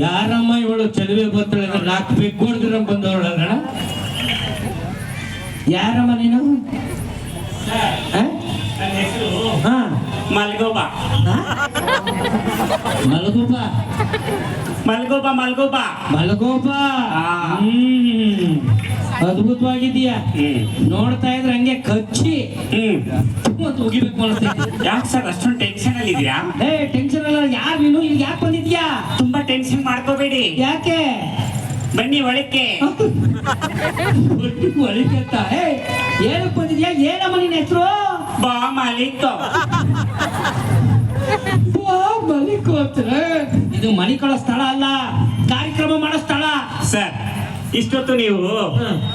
ಯಾರಮ್ಮ ಇವಳು ಚದುವೆ ಬರ್ತಾಳೆ ನಾಲ್ಕು ಬೇಕು ಕೊಡ್ದಿರ ಬಂದವಳಲ್ಲ ಯಾರಮ್ಮ ನೀನು ಮಲ್ಗೋಬ ಮಲಗೋಬ ಮಲ್ಗೋಬ ಮಲ್ಗೋಬ ಮಲಗೋಬ ಅದ್ಭುತವಾಗಿದೀಯಾ ನೋಡ್ತಾ ಇದ್ರೆ ಹಂಗೆ ಕಚ್ಚಿ ಮತ್ತೆ ಉಗಿಬೇಕು ಅನಿಸ್ತೈತಿ. ಯಾಕೆ ಸರ್ ಅಷ್ಟೊಂದು ಟೆನ್ಷನ್ ಅಲ್ಲಿ ಇದೆಯಾ? ಟೆನ್ಷನ್ ಅಲ್ಲ, ಯಾರು ನೀನು ಇಲ್ಲಿ ಯಾಕೆ ಬಂದಿದ್ಯಾ? ತುಂಬಾ ಟೆನ್ಷನ್ ಮಾಡ್ಕೋಬೇಡಿ, ಯಾಕೆ ಬನ್ನಿ ಒಳಕ್ಕೆ. ಒಳಕ್ಕೆ ಏನಕ್ಕೆ ಬಂದಿದ್ಯಾ? ಏನಮ್ಮ ನಿನ್ನ ಹೆಸರು? ಬಾ ಮಾಲೀಕ. ಮಲಿಕ್ ಇದು ಮನಿ ಕಳೋ ಸ್ಥಳ ಅಲ್ಲ, ಕಾರ್ಯಕ್ರಮ ಮಾಡೋ ಸ್ಥಳ. ಸರ್ ಇಷ್ಟೊತ್ತು ನೀವು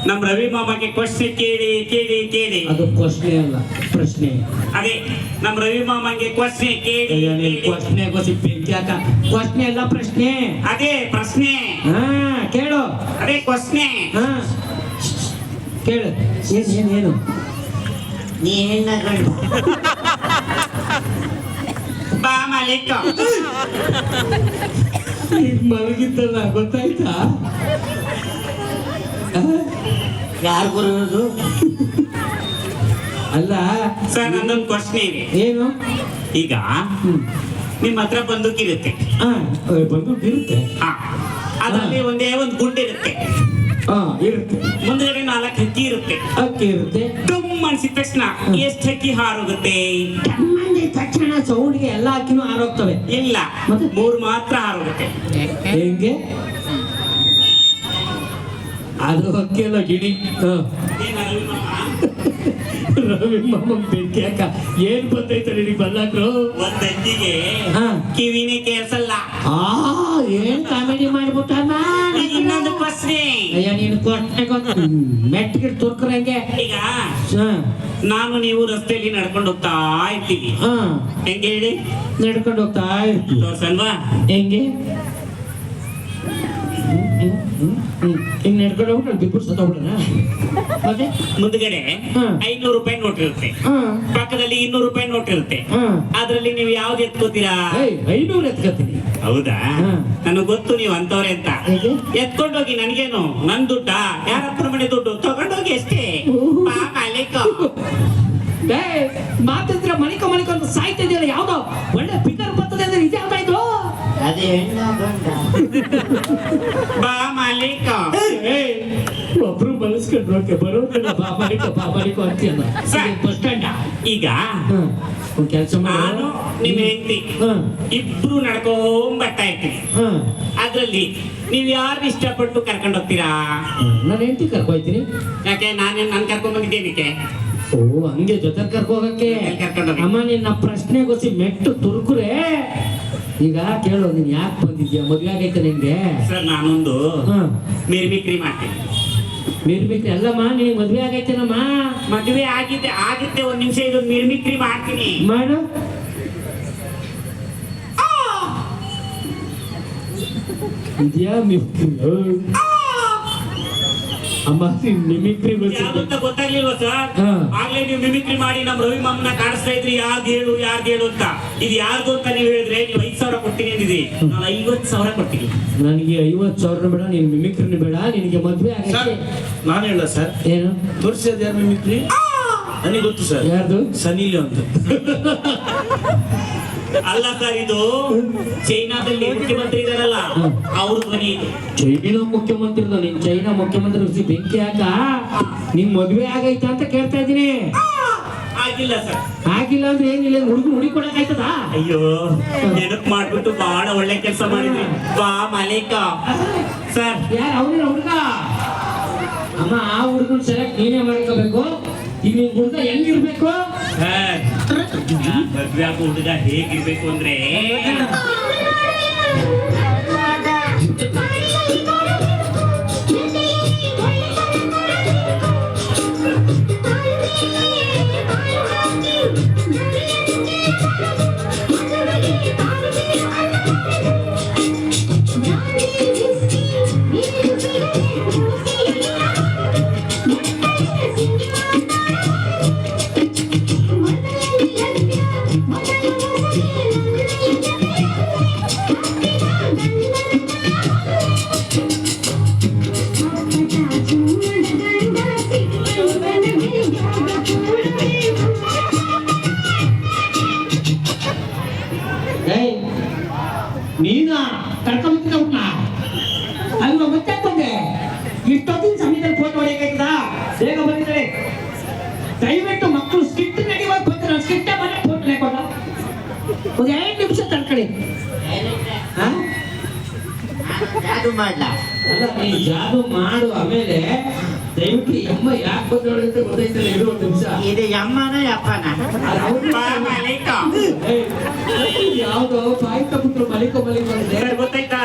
ನಮ್ ರವಿ ಮಾಮಗೆ ಕ್ವಶನ್ ಕೇಳಿ ಕೇಳಿ ಕೇಳಿ. ಅದು ಕ್ವಶನ್ ಅಲ್ಲ, ಪ್ರಶ್ನೆ. ಅದೇ ನಮ್ ರವಿ ಮಾಮಗೆ ಕ್ವಶನ್ ಕೇಳಿ ಕ್ವಶನ್ ಕ್ವಶನ್ ಅಲ್ಲ, ಪ್ರಶ್ನೆ. ಅದೇ ಪ್ರಶ್ನೆ. ಕೇಳು. ಅದೇ ಕ್ವಶನ್. ಕೇಳು. ಏನು ನೀ ಹೆಣ್ಣ ಗಂಡು? ಬಾ ಮಾಲೀಕ. ಮಲಗಿದ್ದಲ್ಲ, ಗೊತ್ತಾಯ್ತಾ? ಯಾರು ಬರೋದು? ಅಲ್ಲ ಸರ್ ನನ್ನೊಂದು ಕ್ವಶನ್ ಇದೆ. ಏನು? ಈಗ ನಿಮ್ಮ ಹತ್ರ ಬಂದೂಕಿರುತ್ತೆ. ಬಂದೂಕ್ ಇರುತ್ತೆ. ಅದರಲ್ಲಿ ಒಂದೇ ಒಂದು ಗುಂಡು ಇರುತ್ತೆ. ಇರುತ್ತೆ. ಮುಂದ್ಗಡೆ 4 ಹಕ್ಕಿ ಇರುತ್ತೆ. ಅಕ್ಕಿ ಇರುತ್ತೆ. ಟುಮ್ ಅನ್ಸಿದ ತಕ್ಷಣ ಎಷ್ಟು ಹಕ್ಕಿ ಹಾರೋಗುತ್ತೆ? ತಕ್ಷಣ ಸೌಂಡ್ಗೆ ಎಲ್ಲ ಅಕ್ಕಿನೂ ಹಾರೋಗ್ತವೆ. ಇಲ್ಲ, ಮತ್ತೆ 3 ಮಾತ್ರ ಹಾರೋಗುತ್ತೆ. ಹೆಂಗೆ? ಅದು ಅಕ್ಕಿ ಅಲ್ಲ, ಗಿಣಿ. ರವಿ ಮಾಮನ್ ಬೆಂಕಿ ಅಕ್ಕ ಏನ್ ಬಂದೈತೆ ನಿನಗೆ ಬಲ್ಲಾಕ್ರು? ಒಂದ್ ಹಕ್ಕಿಗೆ ಕಿವಿನೇ ಕೇಳಿಸಲ್ಲ. ಏನ್ ಕಾಮಿಡಿ ಮಾಡ್ಬಿಟ್ಟ. ಇನ್ನೊಂದು ಪ್ರಶ್ನೆ. ಅಯ್ಯ ನೀನು ಕೊಟ್ಟೆ ಮೆಟ್ಟಿಗೆ ತುರ್ಕರಂಗೆ. ಈಗ ನಾನು ನೀವು ರಸ್ತೆಯಲ್ಲಿ ನಡ್ಕೊಂಡು ಹೋಗ್ತಾ ಇರ್ತೀವಿ. ಹೆಂಗೆ ಹೇಳಿ? ನಡ್ಕೊಂಡು ಹೋಗ್ತಾ ಇರ್ತೀವಿ. ತೋರ್ಸಲ್ವಾ? ಹೆಂಗೆ? ಹಿಂಗ್ ನಡ್ಕೊಂಡು ಹೋಗ್ಬಿಟ್ಟು ಬಿಬ್ಬು ಸತ್ತೋಗ್ಬಿಡೋಣ. ಮತ್ತೆ ಮುಂದ್ಗಡೆ 500 ರೂಪಾಯಿ ನೋಟ್ ಇರುತ್ತೆ, ಪಕ್ಕದಲ್ಲಿ 200 ರೂಪಾಯಿ ನೋಟ್ ಇರುತ್ತೆ. ಅದ್ರಲ್ಲಿ ನೀವು ಯಾವ್ದು ಎತ್ಕೋತೀರಾ? 500 ಎತ್ಕೋತೀನಿ. ಹೌದಾ? ನನಗೆ ಗೊತ್ತು ನೀವು ಅಂತವ್ರೆ ಅಂತ. ಎತ್ಕೊಂಡೋಗಿ, ನನ್ಗೇನು, ನನ್ ದುಡ್ಡ ಯಾರಪ್ಪನ ಮನೆ ದುಡ್ಡು ತಗೊಂಡೋಗಿ ಅಷ್ಟೇ. ಮಾಲೀಕ ಮಾತಿದ್ರೆ ಮಣಿಕ ಅಂತ ಸಾಯ್ತಾ ಇದೆಯಲ್ಲ, ಯಾವ್ದೋ ಒಳ್ಳೆ ಪಿಕರ್ ಬರ್ತದೆ ಅಂದ್ರೆ ನಿಜ ಆಗ್ತಾಯ್ತು. ಅದೇ ಹೆಣ್ಣ ಗಂಡ? ಬಾ ಮಾಲೀಕ. ಒಬ್ರು ಮನಸ್ಕೊಂಡ್ರೋಕೆ ಬರೋದಿಲ್ಲ. ಬಾಬಾಲಿಕೋ ಅಂತೀಯಲ್ಲ. Bus stand. ಈಗ ಕೆಲಸ ನಾನು ನಿಮ್ಮ ಹೆಂಡತಿ ಇಬ್ರು ನಡ್ಕೊಂಡ್ ಇರ್ತೀವಿ. ಅದ್ರಲ್ಲಿ ನೀವ್ ಯಾರನ್ನ ಇಷ್ಟಪಟ್ಟು ಕರ್ಕೊಂಡು ಹೋಗ್ತೀರಾ? ನಾನು ಹೆಂಡತಿ ಕರ್ಕೊಯ್ತೀನಿ. ಯಾಕೆ? ನನ್ ಕರ್ಕೊಂಡ್ ಬಂದಿದ್ದೇನಕ್ಕೆ? ಓ ಹಂಗೆ ಜೊತೆ ಕರ್ಕೋಗಕ್ಕೆ. ಅಮ್ಮ ನಿನ್ನ ಪ್ರಶ್ನೆಗೋಸಿ ಮೆಟ್ಟು ತುರುಕುರೆ. ಈಗ ಕೇಳೋ, ನೀನ್ ಯಾಕೆ ಬಂದಿದ್ಯಾ? ಮದ್ವೆ ಆಗೈತೆ ನಿಂಗೆ? ಸರ್ ನಾನೊಂದು ಮಿರ್ಮಿಕ್ರಿ ಮಾಡ್ತೀನಿ. ಮಿರ್ಮಿಕ್ರಿ ಅಲ್ಲಮ್ಮ, ನಿನಗೆ ಮದ್ವೆ ಆಗೈತೇನಮ್ಮ? ಮದುವೆ ಆಗುತ್ತೆ 1 ನಿಮಿಷ. ಇದೊಂದು ಮಿರ್ಮಿಕ್ರಿ ಮಾಡ್ತೀನಿ. ಮಾಡು. ಇದ್ಯಾ ಮಿಮಿಕ್ರಿ? ಅಮ್ಮ ಮಿಮಿಕ್ರಿ ಗೊತ್ತಾಗ್ಲಿಲ್ವ ಸರ್? ಆಗ್ಲೇ ನೀವು ಮಿಮಿಕ್ರಿ ಮಾಡಿ ನಮ್ ರವಿ ಮಾಮನ ಕಾಣಿಸ್ತಾ ಇದ್ರಿ. ಯಾರ್ದು ಹೇಳು ಅಂತ. ಇದು ಯಾರ್ದು ಅಂತ ನೀವು ಹೇಳಿದ್ರೆ ನೀವು 5,000 ಕೊಡ್ತೀನಿ ಅಂದಿದ್ರಿ. ನಾನು 50,000 ಕೊಡ್ತೀನಿ. ನನಗೆ 50,000 ಬೇಡ, ನೀನ್ ಮಿಮಿಕ್ರಿನ ಬೇಡ. ನಿನಗೆ ಮದ್ವೆ ಆಗೈತೆ. ನಾನು ಹೇಳ ಸರ್. ಏನು ತೋರಿಸಿದ ಯಾರು ಮಿಮಿಕ್ರಿ? ನನಗೆ ಗೊತ್ತು ಸರ್. ಯಾರ್ದು? ಸನಿಲ್ ಅಂತ. ಅಲ್ಲ ಸರ್, ಇದು ಚೈನಾದಲ್ಲಿ ಮುಖ್ಯಮಂತ್ರಿ ಇದಾರಲ್ಲ, ಅವ್ರ ಧ್ವನಿ ಇದು. ಚೈನಾ ಮುಖ್ಯಮಂತ್ರಿ? ನೀನ್ ಚೈನಾ ಮುಖ್ಯಮಂತ್ರಿ ಬೆಂಕಿ ಹಾಕ. ನಿನ್ ಮದ್ವೆ ಆಗೈತ ಅಂತ ಕೇಳ್ತಾ ಇದೀನಿ. ಆಗಿಲ್ಲ ಸರ್. ಆಗಿಲ್ಲ ಅಂದ್ರೆ ಏನಿಲ್ಲ, ಹುಡುಗ ಹುಡುಕೊಡಕ್ ಆಯ್ತದ? ಅಯ್ಯೋ, ನೆನಪು ಮಾಡ್ಬಿಟ್ಟು ಬಹಳ ಒಳ್ಳೆ ಕೆಲಸ ಮಾಡಿದ್ರಿ. ಬಾ ಮಾಲೀಕ. ಸರ್ ಯಾರು? ಅವನೇ ಹುಡುಗ. ಅಮ್ಮ, ಆ ಹುಡುಗನ್ ಸೆಲೆಕ್ಟ್ ನೀನೇ ಮಾಡ್ಕೋಬೇಕು. ಈಗ ನಿನ್ ಹುಡುಗ ಹೆಂಗಿರ್ಬೇಕು? ಮದ್ವೆ ಆಗೋ ಹುಡುಗ ಹೇಗಿರ್ಬೇಕು ಅಂದ್ರೆ, ಮಾಡ್ಲಾ? ಅಲ್ಲ ನೀ ಜಾದು ಮಾಡು, ಆಮೇಲೆ ದಯವಿಟ್ಟು ಈ ಅಮ್ಮ ಯಾಕೆ ಬಂದವಳು ಅಂತ ಗೊತ್ತಾಯ್ತಲ್ಲ, ಇರು ಒಂದು ನಿಮಿಷ. ಇದು ಯಮ್ಮನ ಯಪ್ಪನ? ಯಾವ್ದೋ ಬಾಯಿ ತಪ್ಪಿದ್ರು ಮಲಿಕೋ ಅಂದ್ರೆ ಗೊತ್ತಾಯ್ತಾ?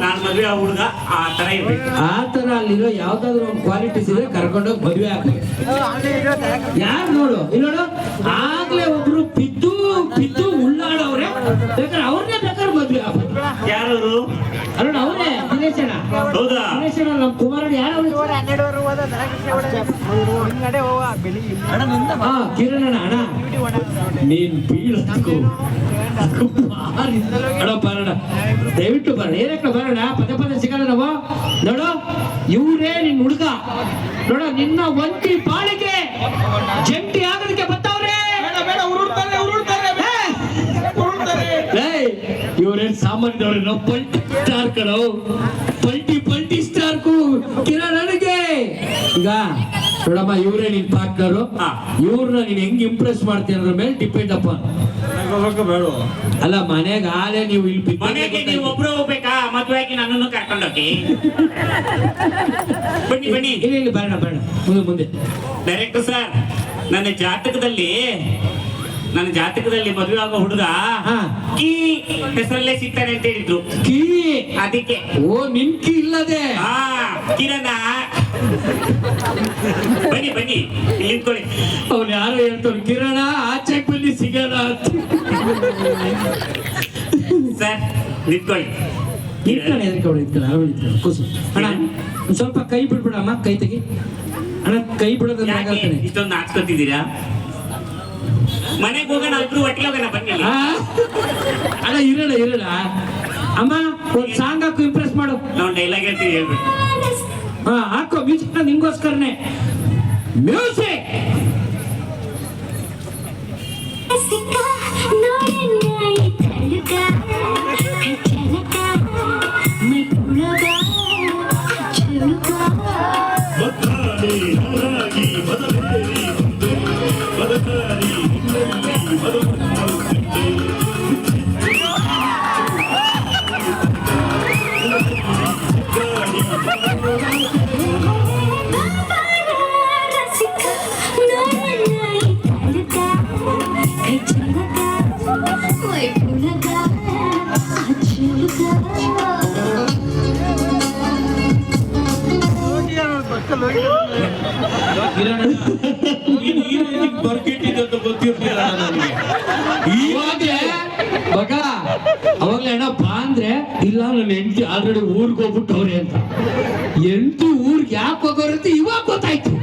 ನಾನ್ ಮದ್ವೆ ಆ ಹುಡುಗ ಆ ತರ ಇರ್ಬೇಕು. ಆ ತರ ಅಲ್ಲಿರೋ ಯಾವ್ದಾದ್ರು ಒಂದು ಕ್ವಾಲಿಟೀಸ್ ಇದ್ರೆ ಕರ್ಕೊಂಡೋಗಿ ಮದ್ವೆ ಆಗ್ಬೇಕು. ಯಾರು ನೋಡು ಇಲ್ಲಿ ನೋಡು, ಆಗ್ಲೇ ಒಬ್ರು ಬಿದ್ದು ಬಿದ್ದು ಉಳ್ಳಾಡವ್ರೆ, ಬೇಕಾದ್ರೆ ಅವ್ರನ್ನೇ ಬೇಕಾದ್ರೆ ಮದ್ವೆ ಆಗ್ಬೇಕು. ಯಾರವರು? ಅರುಣ್ ಅವರೇ, ದಿನೇಶಣ್ಣ. ಹೌದಾ? ದಿನೇಶಣ್ಣ ನಮ್ಮ ಕುಮಾರಣ್ಣ ಯಾರು? ಹಾ ಕಿರಣಣ್ಣ ಅಣ್ಣ, ನೀನ್ ಬೀಳೋದಕ್ಕೂ ಅಣ್ಣ ಬರೋಣ, ದಯವಿಟ್ಟು ಬರೋಣ, ಏನಕ್ಕೆ ಬರೋಣ, ಪದೇ ಪದೇ ಸಿಗಲ್ಲ ನಾವು. ನೋಡು ಇವ್ರೇ ನಿನ್ ಹುಡುಗ, ನೋಡು ನಿನ್ನ ಒಂಟಿ ಬಾಳಿಗೆ ಜಂಟಿ ಆಗೋದಕ್ಕೆ ಬರ್ತಾವ್ರೆ. ಇವ್ರೇನ್ ಸಾಮಾನ್ಯದವ್ರೆ, ನಾವು ಪಲ್ಟಿ ಸ್ಟಾರ್ ಕಣೋ, ಪಲ್ಟಿ ಸ್ಟಾರ್ ಕಿರಣನಿಗೆ. ಈಗ ನೋಡಮ್ಮ, ಇವರೇ ನಿನ್ ಪಾರ್ಟ್ನರು, ಇವ್ರನ್ನ ನೀನ್ ಹೆಂಗ್ ಇಂಪ್ರೆಸ್ ಮಾಡ್ತೀಯ ಅನ್ನೋದ್ರ ಮೇಲೆ ಡಿಪೆಂಡ್ ಅಪ್ಪ. ಬೇಡ ಅಲ್ಲ ಮನೆಗೆ ಆಲೆ ನೀವು ಇಲ್ಲಿ ಮನೆಗೆ ನೀವು ಒಬ್ರು ಹೋಗ್ಬೇಕಾ? ಮದ್ವೆ ಆಗಿ ನನ್ನನ್ನು ಕರ್ಕೊಂಡೋಗಿ. ಬನ್ನಿ ಬನ್ನಿ, ಇಲ್ಲಿ ಬರೋಣ ಬರೋಣ, ಮುಂದೆ ಡೈರೆಕ್ಟರ್ ಸರ್, ನನ್ನ ಜಾತಕದಲ್ಲಿ ಮದುವೆ ಆಗೋ ಹುಡುಗ ಕೀ ಹೆಸರಲ್ಲೇ ಸಿಗ್ತಾನೆ ಅಂತ ಹೇಳಿದ್ರು. ಕೀ? ಅದಕ್ಕೆ. ಓ ನಿನ್ಕಿ ಇಲ್ಲದೆ? ಕಿರಣ ಬನ್ನಿ ಬನ್ನಿ, ಇಲ್ಲಿ ನಿಂತ್ಕೊಳ್ಳಿ. ಅವ್ನು ಯಾರು ಹೇಳ್ತಾನೆ, ಕಿರಣ ಆಚೆ ಬನ್ನಿ ಸಿಗೋಣ ಅಂತ. ಸರ್ ನಿಂತ್ಕೊಳ್ಳಿ. ಕೂಸು ಅಣ್ಣ, ಒಂದ್ ಸ್ವಲ್ಪ ಕೈ ಬಿಡ್ಬಿಡಮ್ಮ, ಕೈ ತೆಗಿ ಅಣ್ಣ, ಕೈ ಬಿಡೋದು ಇಷ್ಟೊಂದು ನಾಚ್ಕೊತಿದ್ದೀರಾ? ಮನೆಗೆ ಹೋಗೋಣ, ಇಬ್ರು ಒಟ್ಟಿಗೆ ಹೋಗೋಣ ಬನ್ನಿ. ಅಣ್ಣ ಇರೋಣ ಅಮ್ಮ, ಒಂದ್ ಸಾಂಗ್ ಹಾಕು, ಇಂಪ್ರೆಸ್ ಮಾಡು. ನಾವು ಡೈಲಾಗ್ ಹೇಳ್ತೀವಿ, ಹೇಳ್ಬೇಕು. ಹಾ ಹಾಕೋ, ಮ್ಯೂಸಿಕ್ ನಿಂಗೋಸ್ಕರನೇ. ಮ್ಯೂಸಿಕ್ ಬರ್ಗೆಟ್ಟಿದ್ದು ಗೊತ್ತಿರ್ಲಿಲ್ಲ ನನಗೆ. ಮಗ ಅವಾಗ್ಲೇ ಅಣ್ಣ ಬಾ ಅಂದ್ರೆ, ಇಲ್ಲ ನನ್ನ ಹೆಂಡತಿ ಆಲ್ರೆಡಿ ಊರ್ಗ್ ಹೋಗ್ಬಿಟ್ಟವ್ರೆ ಅಂತ. ಹೆಂಡತಿ ಊರ್ಗ್ ಯಾಕೆ ಹೋಗೋರಂತ ಇವಾಗ ಗೊತ್ತಾಯ್ತು.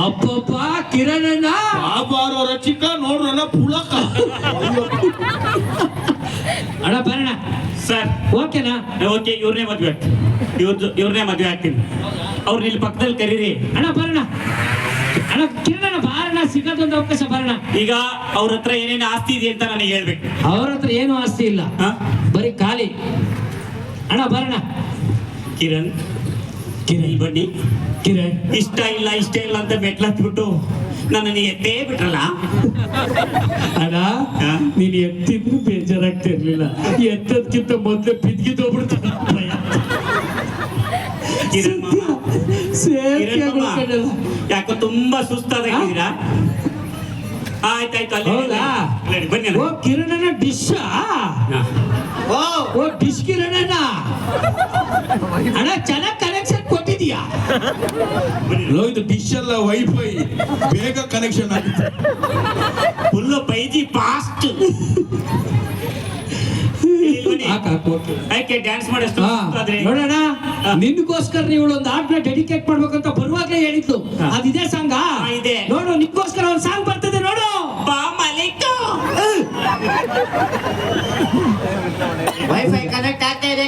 ಅಪ್ಪಪ್ಪ ಕಿರಣಣ್ಣ ಬಾಬಾರೋ ರಚಿಕ ನೋಡ್ರಣ್ಣ ಪುಳಕ. ಅಣ್ಣ ಬರೋಣ ಸರ್. ಓಕೆನಾ? ಓಕೆ, ಇವ್ರನ್ನೇ ಮದ್ವೆ ಆಗ್ತೀನಿ. ಅವ್ರು ಇಲ್ಲಿ ಪಕ್ಕದಲ್ಲಿ ಕರೀರಿ. ಅಣ್ಣ ಬರೋಣ ಅಣ್ಣ, ಕಿರಣಣ್ಣ ಬಾರಣ, ಸಿಗೋದೊಂದು ಅವಕಾಶ ಬರೋಣ. ಈಗ ಅವ್ರ ಹತ್ರ ಏನೇನು ಆಸ್ತಿ ಇದೆ ಅಂತ ನನಗೆ ಹೇಳ್ಬೇಕು. ಅವ್ರ ಹತ್ರ ಏನು ಆಸ್ತಿ ಇಲ್ಲ, ಬರೀ ಖಾಲಿ. ಅಣ್ಣ ಬರೋಣ. ಕಿರಣ್ ಬನ್ನಿ. ಕಿರಣ್ ಇಷ್ಟ ಇಲ್ಲ ಅಂತ ಮೆಟ್ಲತ್ಬಿಟ್ಟು ನನ್ನನ್ನು ಎತ್ತೇ ಬಿಟ್ರಲ್ಲ. ಅಣ್ಣ ನೀನ್ ಎತ್ತಿದ್ರು ಬೇಜಾರಾಗ್ತಾ ಇರ್ಲಿಲ್ಲ, ಎತ್ತದ್ಕಿಂತ ಮೊದ್ಲೇ ಬಿದ್ಗಿದ್ದೋಗ್ಬಿಡ್ತಾನೆ. ಯಾಕೋ ತುಂಬಾ ಸುಸ್ತಾದಾಗಿದ್ದೀರಾ? ಆಯ್ತಾಯ್ತು, ಅಲ್ಲಿ ಬನ್ನಿ. ಓ ಕಿರಣನ ಡಿಶ್, ಓ ಡಿಶ್ ಕಿರಣನ. ಅಣ್ಣ ಚೆನ್ನಾಗಿ ಕನೆಕ್ಷನ್ ಕೊಟ್ಟಿದೀಯಾ? ಇದು ಡಿಶ್ ಅಲ್ಲ, ವೈಫೈ, ಬೇಗ ಕನೆಕ್ಷನ್ ಆಗುತ್ತೆ. Full 5G fast. ಡ್ಯಾನ್ಸ್ ಮಾಡಷ್ಟು ನೋಡೋಣ. ನಿನ್ಗೋಸ್ಕರ ನೀವು ಒಂದು ಹಾಡ್ನ ಡೆಡಿಕೇಟ್ ಮಾಡ್ಬೇಕಂತ ಬರುವಾಗಲೇ ಹೇಳಿದ್ದು. ಅದಿದೆ ಸಾಂಗ ಇದೆ ನೋಡು, ನಿನ್ಗೋಸ್ಕರ ಒಂದು ಸಾಂಗ್ ಬರ್ತದೆ ನೋಡು. ಬಾ ಮಲಿಕ. ವೈಫೈ ಕನೆಕ್ಟ್ ಆಗ್ತಾ ಇದೆ.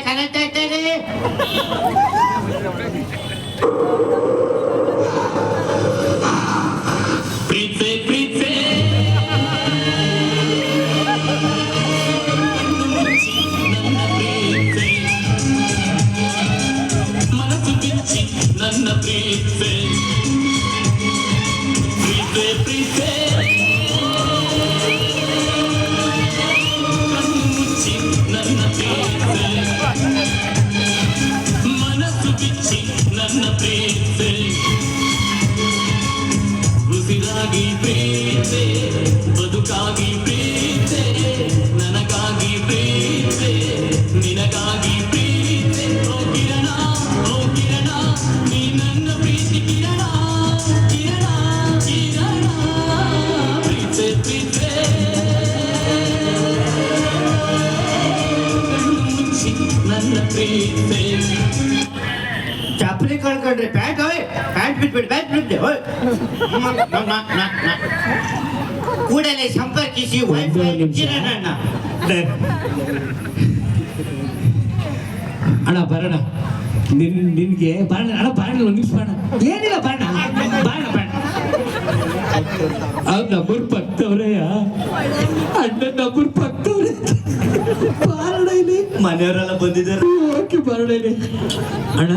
ನಿನಗಾಗಿ ಪ್ರೀತೆ ಬದುಕಾಗಿ ಪ್ರೀತೆ ನನಗಾಗಿ ಪ್ರೀತೆ ನಿನಗಾಗಿ ಪ್ರೀತೆ ಓ ಕಿರಣ ನೀ ನನ್ನ ಪ್ರೀತಿ ಕಿರಣ ಕಿರಣ ಕಿರಣ ಪ್ರೀತೆ ಪ್ರೀತೆ ಕಣ್ಣು ಮುಚ್ಚಿ ನನ್ನ ಪ್ರೀತೆ ಚಪ್ಪಲಿ ಕಳ್ಕೊಂಡ್ರಿ ಪ್ಯಾಂಟ್ ಹೋಯ್ ಪ್ಯಾಂಟ್ ಬಿಟ್ಬಿಡಿ ಪ್ಯಾಂಟ್ ಬಿಟ್ಬಿಡಿ ಹೋಯ್ ಕೂಡಲೇ ಸಂಪರ್ಕಿಸಿ ವೈಫೈ ಕಿರಣಣ್ಣ ಅಣ್ಣ ಬರೋಣ ನಿನ್ಗೆ ಬರೋಣ ಅಣ್ಣ ಬರೋಣ ಒಂದು ನಿಮಿಷ ಬರೋಣ ಏನಿಲ್ಲ ಬರೋಣ ಬರೋಣ ಬರೋಣ ಅವ್ರು ನಮ್ಮೂರ್ ಪಕ್ತವ್ರೆ ಅಣ್ಣ ನಮ್ಮೂರ್ ಪಕ್ತವ್ರೆ ಬಾರಣ ಇಲ್ಲಿ ಮನೆಯವರೆಲ್ಲ ಬಂದಿದ್ದಾರೆ ಓಕೆ ಬರೋಣ ಇಲ್ಲಿ ಅಣ್ಣ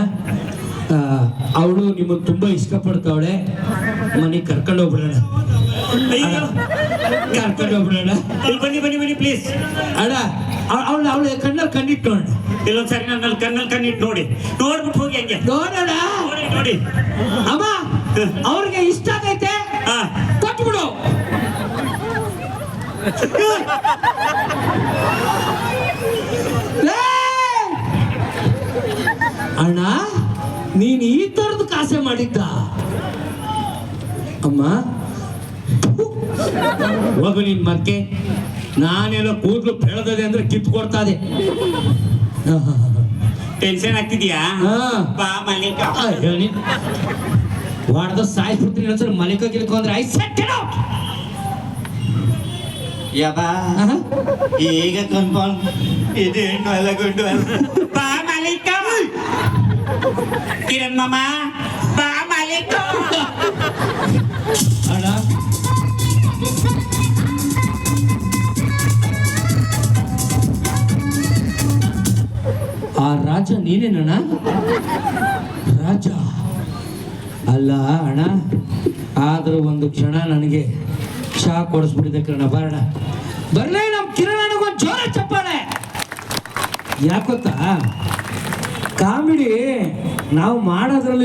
ಅವಳು ನಿಮ್ಮನ್ನು ತುಂಬಾ ಇಷ್ಟಪಡ್ತಾವಳೆ ಮನೆಗೆ ಕರ್ಕೊಂಡು ಹೋಗ್ಬಿಡೋಣ ಕರ್ಕೊಂಡು ಹೋಗ್ಬಿಡೋಣ ಬನ್ನಿ ಬನ್ನಿ ಬನ್ನಿ ಪ್ಲೀಸ್ ಅಣ್ಣ ಅವಳು ಕಣ್ಣಲ್ಲಿ ಕಣ್ಣಿಟ್ಟು ನೋಡ ಇಲ್ಲೊಂದ್ಸರಿ ನನ್ನಲ್ಲಿ ಕಣ್ಣಿಟ್ಟು ನೋಡ್ಬಿಟ್ಟು ಹೋಗಿ ಹಂಗೆ ನೋಡೋಣ ನೋಡಿ ಅಮ್ಮ ಅವ್ರಿಗೆ ಇಷ್ಟ ಆಗೈತೆ ಹಾ ಕೊಟ್ಬಿಡು ಅಣ್ಣ ನೀನ್ ಈ ತರದ ಕಾಸೆ ಮಾಡಿದ್ದ ಅಮ್ಮ ಹೋಗು ನಿನ್ ಮಕ್ಕೆ ನಾನೆಲ್ಲ ಕೂದಲು ಬೆಳೆದದೆ ಅಂದ್ರೆ ಕಿತ್ಕೊಡ್ತಾದೆ ಟೆನ್ಷನ್ ಆಗ್ತಿದ್ಯಾ ಹಾ. ಬಾ ಮಲ್ಲಿಕ ವಾಡ್ದ ಸಾಯ್ಬಿಡ್ತೀನಿ ಒಂದ್ಸಲ ಮಲಿಕ ಗಿಲ್ಕೊ ಅಂದ್ರೆ ಐ ಸೆಟ್ ಇಟ್ ಔಟ್ ಯಬ್ಬಾ ಈಗ ಕನ್ಫರ್ಮ್ ಇದು ಹೆಣ್ಣು ಅಲ್ಲ ಗುಂಡು ಅಲ್ಲ ಬಾ ಮಲ್ಲಿಕ ಕಿರಣ್ ಮಾಮ ಬಾ ಮಲ್ಲಿಕ ಅಣ್ಣ ಆ ರಾಜ ನೀನೇನಣ್ಣ ರಾಜ ಅಲ್ಲ ಅಣ್ಣ ಆದ್ರೂ ಒಂದು ಕ್ಷಣ ನನಗೆ ಶಾಕ್ ಕೊಡಿಸ್ಬಿಟ್ಟಿದೆ ಕಿರಣ ಬರೋಣ ಬರ್ಲೇ ನಮ್ ಕಿರಣನಿಗೊಂದು ಜೋರ ಚಪ್ಪಾಳೆ ಯಾಕೊತ್ತಾ ಕಾಮಿಡಿ ನಾವು ಮಾಡೋದ್ರಲ್ಲಿ